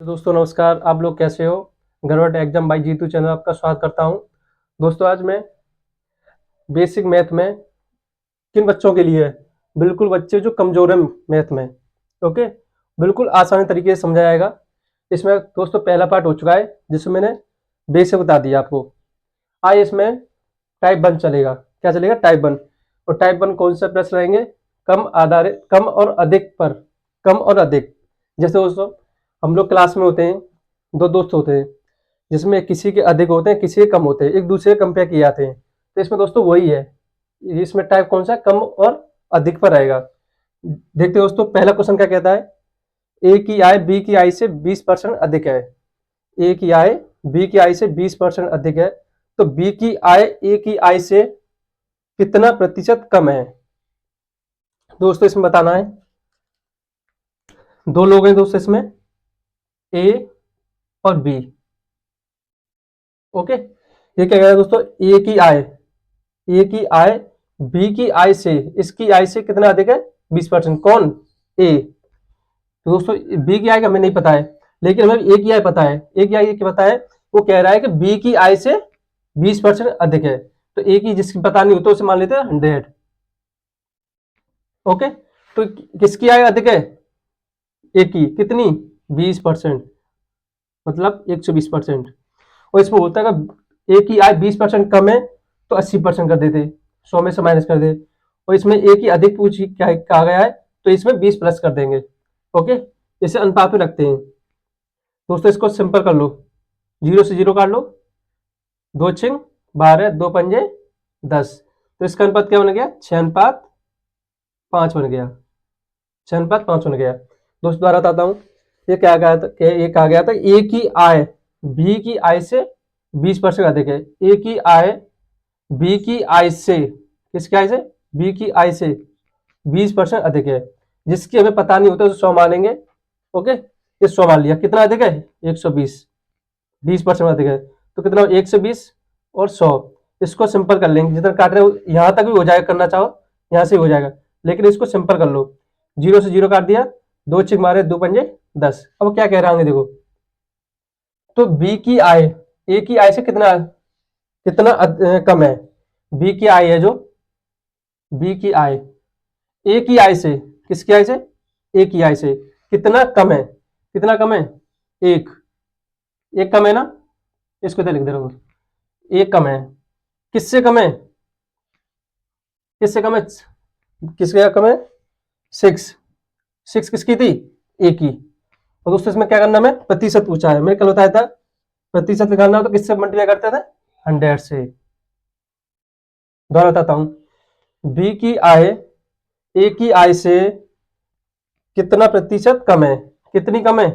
तो दोस्तों नमस्कार, आप लोग कैसे हो? Government exam by Jeetu channel आपका स्वागत करता हूं। दोस्तों आज मैं बेसिक मैथ में किन बच्चों के लिए है, बिल्कुल बच्चे जो कमजोर हैं मैथ में, ओके, बिल्कुल आसान तरीके से समझाया। इसमें दोस्तों पहला पार्ट हो चुका है जिसमें मैंने बेसिक बता दिया आपको। आज इसमें टाइप 1 चलेगा। क्या चलेगा? टाइप 1। और टाइप 1 कौन सा प्रश्न रहेंगे? कम आधारित, कम और अधिक पर। कम और अधिक, जैसे दोस्तों हम लोग क्लास में होते हैं, दो दोस्त होते हैं जिसमें किसी के अधिक होते हैं, किसी के कम होते हैं, एक दूसरे से कंपेयर किए जाते हैं। तो इसमें दोस्तों वही है, इसमें टाइप कौन सा है? कम और अधिक पर आएगा। देखते दोस्तों पहला क्वेश्चन क्या कहता है? ए की आय बी की आय से 20% अधिक है। ए की आय बी की आय से 20% अधिक है, तो बी की आय ए की आय से कितना प्रतिशत कम है? दोस्तों इसमें बताना है, दो लोग हैं दोस्तों इसमें, ए और बी। ओके, ये क्या कह रहा है दोस्तों? ए की आय, ए की आय बी की आय से, इसकी आय से कितना अधिक है? 20%। कौन? ए। तो दोस्तों बी की आय का हमें नहीं पता है, लेकिन हमें ए की आय पता है। ए की आय क्या पता है? वो कह रहा है कि बी की आय से 20% अधिक है। तो ए की जिसकी पता नहीं होता उसे मान लेते हैं 100। ओके, तो किसकी आय अधिक है? ए की। कितनी? 20%, मतलब 120%। और इसमें होता है कि ए की आय 20% कम है तो 80% कर देते, 100 में से माइनस कर दे। और इसमें ए की अधिक पूछी क्या कहा गया है, तो इसमें 20 प्लस कर देंगे। ओके, इसे अनुपात में रखते हैं। दोस्तों इसको सिंपल कर लो, 0 से 0 काट लो, 2 छिंग 12, 2 पंजे 10। तो इसका अनुपात क्या बन गया? 6:5 बन गया। 6:5 बन गया। दोस्तों दोबारा बताता हूँ, ये क्या कहा था? ये कहा गया था ए की आय बी की आय से 20% अधिक है। ए की आय बी की आय से, किसकी आय से? बी की आय से 20% अधिक है। जिसकी हमें पता नहीं होता तो 100 मानेंगे। ओके, ये 100 मान लिया। कितना अधिक है? 120। 20% अधिक है तो कितना? 120 और 100। इसको सिंपल कर लेंगे, जितना काट रहे हो यहां तक भी हो जाएगा, करना चाहो यहां से हो जाएगा, लेकिन इसको सिंपल कर लो। 0 से 0 काट दिया, 2 छिक मारे, 2 पंजे 10। अब क्या कह रहा हूँ देखो, तो बी की आय ए की आय से कितना कितना कम है? बी की आय है जो, बी की आय ए की आय से, किसकी आय से? ए की आय से कितना कम है? कितना कम है? एक। एक कम है ना, इसको इधर लिख दे रहा हूँ। एक कम है। किससे कम है? किससे कम है? किसके कम है? 6। 6 किसकी थी? ए की। और दोस्तों इसमें क्या करना, हमें प्रतिशत पूछा है। मैंने कल बताया था प्रतिशत निकालना हो तो किससे मल्टीप्लाई करते थे? 100 से। दोबारा बताता हूं, बी की आय ए की आय से कितना प्रतिशत कम है? कितनी कम है?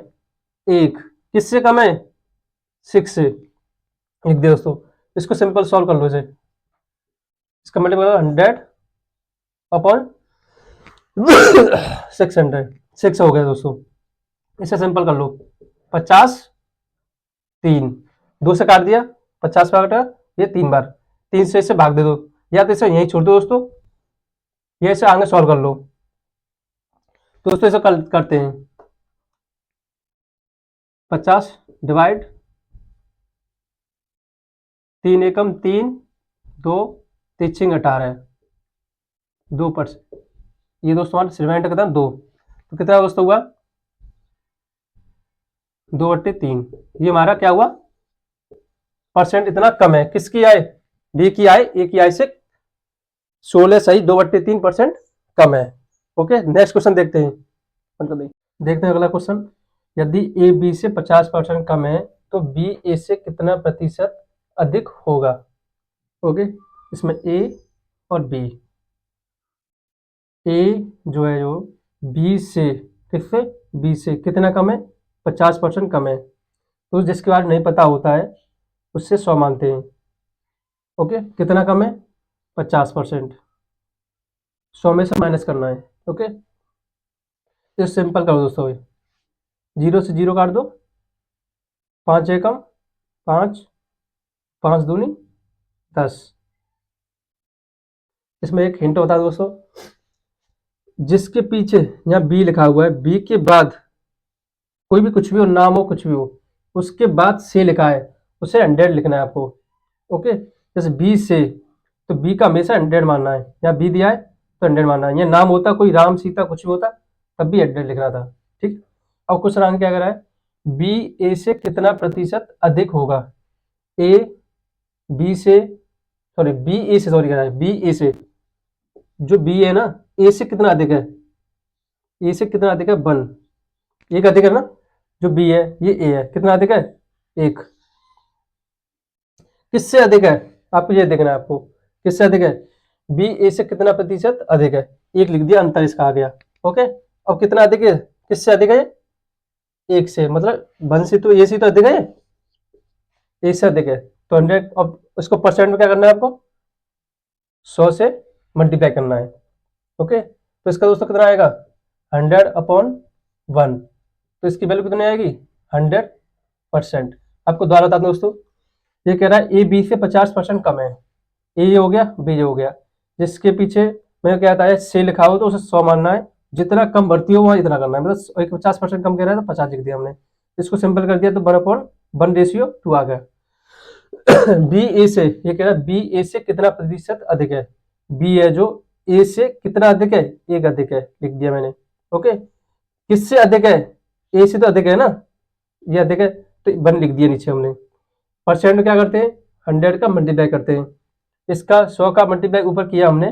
एक। किससे कम है? 6 से। लिख दे दोस्तों, इसको सिंपल सॉल्व कर लो। इसे इसका मल्टीप्लाई 100 अपॉन 600। 6 हो गया दोस्तों। इसे सिंपल कर लो, 50 3, 2 से काट दिया, 50 का काटा, ये 3 बार, 3 से इसे भाग दे दो, या तो इसे यहीं छोड़ दो दोस्तों, ये इसे आगे सॉल्व कर लो। तो दोस्तों इसे करते हैं, 50 डिवाइड 3 एकम 3, 2 3 18, 2%। ये दोस्तों हमारा सिर्वेंट कितना? 2। तो कितना दोस्तों हुआ? 2/3। ये हमारा क्या हुआ? परसेंट इतना कम है। किसकी आय? बी की आय ए की आय से 16 सही 2/3% कम है। ओके, नेक्स्ट क्वेश्चन देखते हैं। देखते हैं अगला क्वेश्चन। यदि ए बी से 50% कम है तो बी ए से कितना प्रतिशत अधिक होगा? ओके, इसमें ए और बी। ए जो है, जो बी से, किससे? बी से कितना कम है? 50% कम है। तो जिसके बारे में नहीं पता होता है उससे 100 मानते हैं। ओके, कितना कम है? 50%। 100 में से माइनस करना है। ओके, तो सिंपल करो दोस्तों, 0 से 0 काट दो, 5 एकम 5, 5 दूनी 10। इसमें एक हिंट होता है दोस्तों, जिसके पीछे यहाँ बी लिखा हुआ है, बी के बाद कोई भी कुछ भी हो, नाम हो, कुछ भी हो, उसके बाद से लिखा है उसे 100 लिखना है आपको। ओके, जैसे बी से, तो बी का हमेशा 100 मानना है, या बी दिया है तो 100 मानना है। या नाम होता कोई राम सीता कुछ भी होता तब भी 100 लिखना था। ठीक, अब क्वेश्चन आगे क्या करा है, बी ए से कितना प्रतिशत अधिक होगा। ए बी से, सॉरी बी ए से, सॉरी कह रहा है बी ए से, जो बी है ना, ए से कितना अधिक है, ए से कितना अधिक है, 1, एक अधिक है ना, जो बी है ये ए है, कितना अधिक है, एक। किससे अधिक है, आपको ये देखना है, आपको किससे अधिक है, बी ए से कितना प्रतिशत अधिक है, एक लिख दिया, अंतर इसका आ गया। ओके, अब कितना अधिक है, किससे अधिक है, एक से, मतलब 1 से तो ए से तो अधिक है, ए से अधिक है, तो 100। अब इसको परसेंट में क्या करना है आपको, 100 से मल्टीप्लाई करना है। ओके, तो इसका दोस्तों कितना आएगा, 100/1, तो इसकी वैल्यू कितनी आएगी, 100%। आपको दोबारा बता दूं दोस्तों, ये कह रहा है ए बी से 50% कम है, ए हो गया, बी हो गया, जिसके पीछे मैंने क्या था, से लिखा हो तो उसे 100 मानना है, जितना कम बढ़ती हो वह इतना करना है, मतलब एक 50% कम कह रहा है तो 50 लिख दिया हमने, इसको सिंपल कर दिया तो 1/1/2 आ गया। बी ए से, ये कह रहा है बी ए से कितना प्रतिशत अधिक है, बी है जो, ए से कितना अधिक है, एक अधिक है, लिख दिया मैंने। ओके, किससे अधिक है, ए से तो अधिक है ना, ये अधिक है, तो 1 लिख दिया नीचे हमने। परसेंट में क्या करते हैं, 100 का मल्टीप्लाई करते हैं, इसका 100 का मल्टीप्लाई ऊपर किया हमने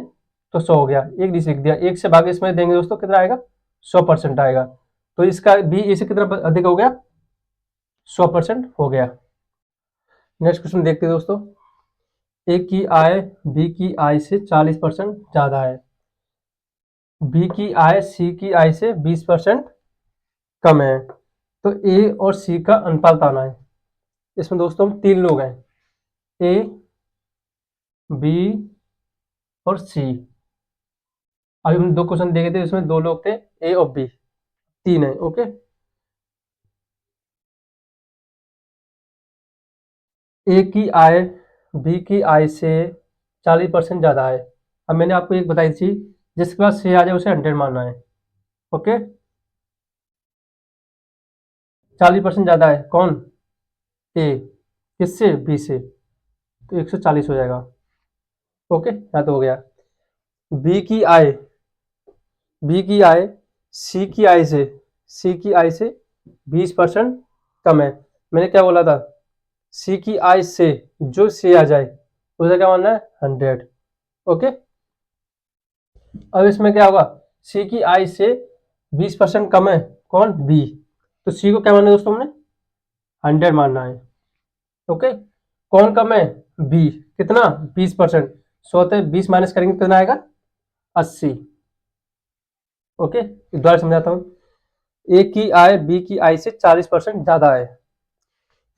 तो 100 हो गया, एक डी से लिख दिया, एक से भागे इसमें देंगे दोस्तों कितना आएगा, 100% आएगा, तो इसका बी ए से कितना अधिक हो गया, 100% हो गया। नेक्स्ट क्वेश्चन देखते हैं दोस्तों, ए की आय बी की आय से 40% ज्यादा है, बी की आय सी की आय से 20% कम है, तो ए और सी का अनुपात आना है। इसमें दोस्तों हम 3 लोग हैं, ए बी और सी। अभी हम 2 क्वेश्चन देखे थे, उसमें 2 लोग थे, ए और बी, 3 है। ओके, ए की आय बी की आय से 40% ज्यादा है। अब मैंने आपको एक बताई थी, जिसके पास से आ जाए उसे 100 मानना है। ओके, 40% ज्यादा है कौन, ए, किससे, बी से, तो 140 हो जाएगा। ओके, यहाँ तो हो गया। बी की आय, बी की आय सी की आय से, सी की आय से 20% कम है। मैंने क्या बोला था, सी की आय से जो से आ जाए उसे क्या मानना है, 100। ओके, अब इसमें क्या होगा, सी की आय से 20% कम है कौन, बी, तो सी को क्या मानना है दोस्तों, हमने 100 मानना है। ओके, कौन कम है, बी, कितना, 20%, 100 से 20 माइनस करेंगे कितना आएगा, 80। ओके, दोबारा समझाता हूँ, ए की आय बी की आय से 40% ज्यादा है,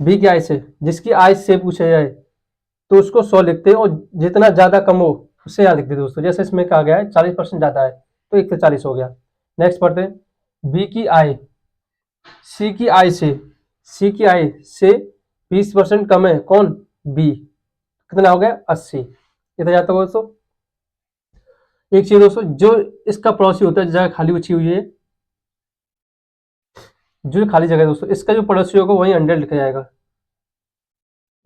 बी की आय से, जिसकी आय से पूछा जाए तो उसको 100 लिखते हैं, और जितना ज्यादा कम हो उससे यहाँ लिखते हैं दोस्तों। जैसे इसमें कहा गया है 40% ज्यादा है तो 140 हो गया। नेक्स्ट पढ़ते हैं, बी की आय सी की आय से, सी की आय से 20% कम है कौन, बी, कितना हो गया, 80। इतना जाता होगा दोस्तों। एक चीज दोस्तों, जो इसका पड़ोसी होता है, जगह खाली बची हुई है, जो खाली जगह है दोस्तों, इसका जो पड़ोसी होगा वही 100 लिखा जाएगा।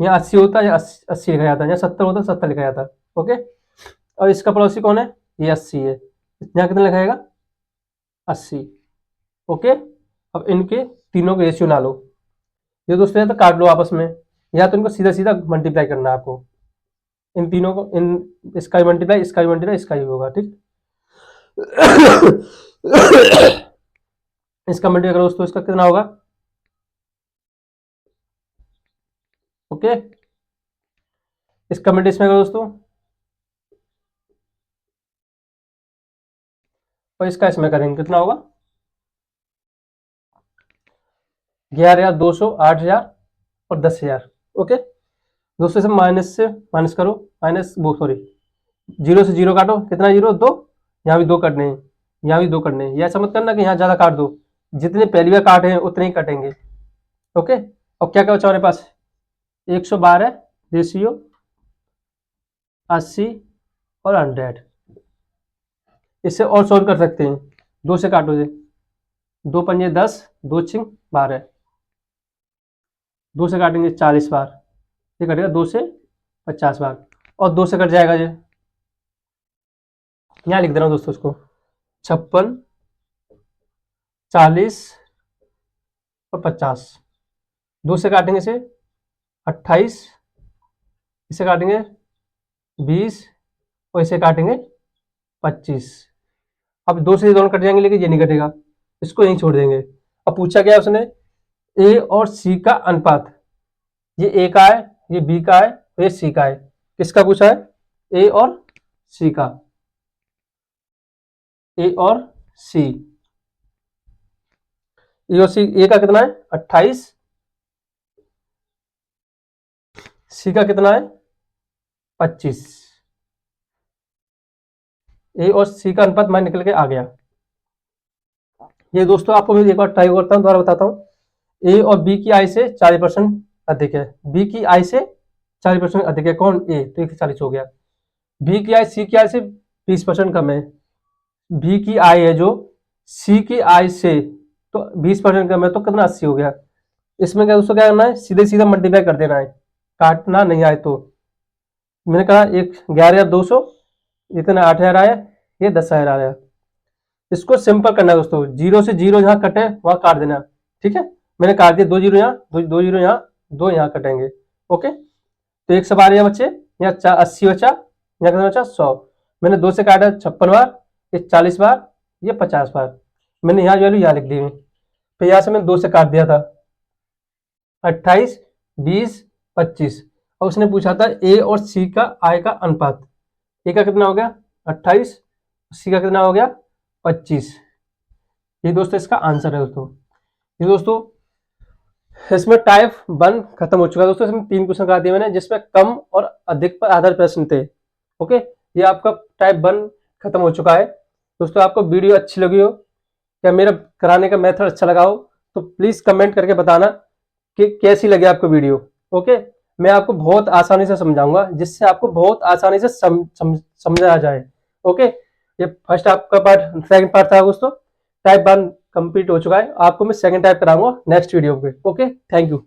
यहाँ 80 होता है, या 80 लिखा जाता है, यहाँ 70 होता है, 70 लिखा जाता है। ओके, और इसका पड़ोसी कौन है, ये 80 है, यहाँ कितना लिखा जाएगा, 80। ओके, अब इनके तीनों के रेशियो ना लो, ये दोस्तों या तो काट लो आपस में, या तो इनको सीधा सीधा मल्टीप्लाई करना है आपको, इन तीनों को, इन इसका भी मल्टीप्लाई, इसका भी मल्टीप्लाई, इसका भी होगा। ठीक, इसका मल्टीप्लाई करो दोस्तों, इसका कितना होगा। ओके, इसका मल्टीप्लाई करो दोस्तों, और इसका इसमें करेंगे कितना होगा, 11,200, 8,000 और 10,000। ओके दोस्तों, से माइनस करो, माइनस वो सॉरी, जीरो से जीरो काटो, कितना जीरो, 2, यहाँ भी 2 कटने हैं, यहाँ भी 2 कटने हैं, यह ऐसा मत करना कि यहाँ ज्यादा काट दो, जितने पहली बार काटे हैं उतने ही कटेंगे। ओके, अब क्या क्या बचा हमारे पास, 112 रेशियो 80 और 100, इससे और सॉल्व कर सकते हैं, 2 से काटो, 2 पंजे 10, 2 छिंग बार है। 2 से काटेंगे 40 बार, ये कटेगा 2 से 50 बार, और 2 से कट जाएगा ये, यहाँ लिख दे रहा हूँ दोस्तों इसको, 56, 40 और 50। 2 से काटेंगे इसे 28, इसे काटेंगे 20 और इसे काटेंगे 25। अब 2 से ये दोनों कट जाएंगे, लेकिन ये नहीं कटेगा, इसको यहीं छोड़ देंगे। अब पूछा गया उसने ए और सी का अनुपात, ये ए का है, ये बी का है, और ये सी का है। किसका पूछा है? ए और सी का। ए और सी, ए और सी, ए का कितना है 28, सी का कितना है 25। ए और सी का अनुपात मान निकल के आ गया। ये दोस्तों आपको मैं एक बार ट्राई करता हूँ, दोबारा बताता हूँ। ए और बी की आय से 40% अधिक है, बी की आय से 40% अधिक है, कौन? ए, तो 140 हो गया। बी की आय सी की आय से 20% कम है, बी की आय है जो सी की आय से तो 20% कम है, तो कितना 80 हो गया। इसमें क्या दोस्तों क्या करना है, सीधे सीधे मल्टीप्लाई कर देना है, काटना नहीं आए तो। मैंने कहा एक 11,200, इतना 8,000 आया, ये 10,000 आया। इसको सिंपल करना है दोस्तों, जीरो से जीरो जहां कटे वहां काट देना, ठीक है। मैंने काट दिया, 2 जीरो यहाँ, 2 जीरो यहाँ, 2 यहाँ कटेंगे, ओके। तो 100 बार यहाँ बच्चे, यहाँ 80 बचा, यहाँ कितना बचा 100। मैंने 2 से काटा 56 बार, ये 40 बार, ये 50 बार। मैंने यहाँ वैल्यू यहाँ लिख दी है। फिर यहाँ से मैंने 2 से काट दिया था, 28, 20, 25। और उसने पूछा था ए और सी का आय का अनुपात, ए का कितना हो गया 28, सी का कितना हो गया 25। ये दोस्तों इसका आंसर है दोस्तों। ये दोस्तों इसमें टाइप 1 खत्म हो चुका है दोस्तों। इसमें 3 क्वेश्चन करा दिए मैंने, जिसमें कम और अधिक पर आधारित प्रश्न थे, ओके। ये आपका टाइप 1 खत्म हो चुका है दोस्तों। आपको वीडियो अच्छी लगी हो या मेरा कराने का मेथड अच्छा लगा हो तो प्लीज कमेंट करके बताना कि कैसी लगी आपको वीडियो, ओके। मैं आपको बहुत आसानी से समझाऊंगा, जिससे आपको बहुत आसानी से समझा आ जाए, ओके। ये फर्स्ट आपका पार्ट, सेकंड पार्ट था दोस्तों। टाइप 1 कंप्लीट हो चुका है, आपको मैं सेकंड टाइप कराऊंगा नेक्स्ट वीडियो पे, ओके। Thank you.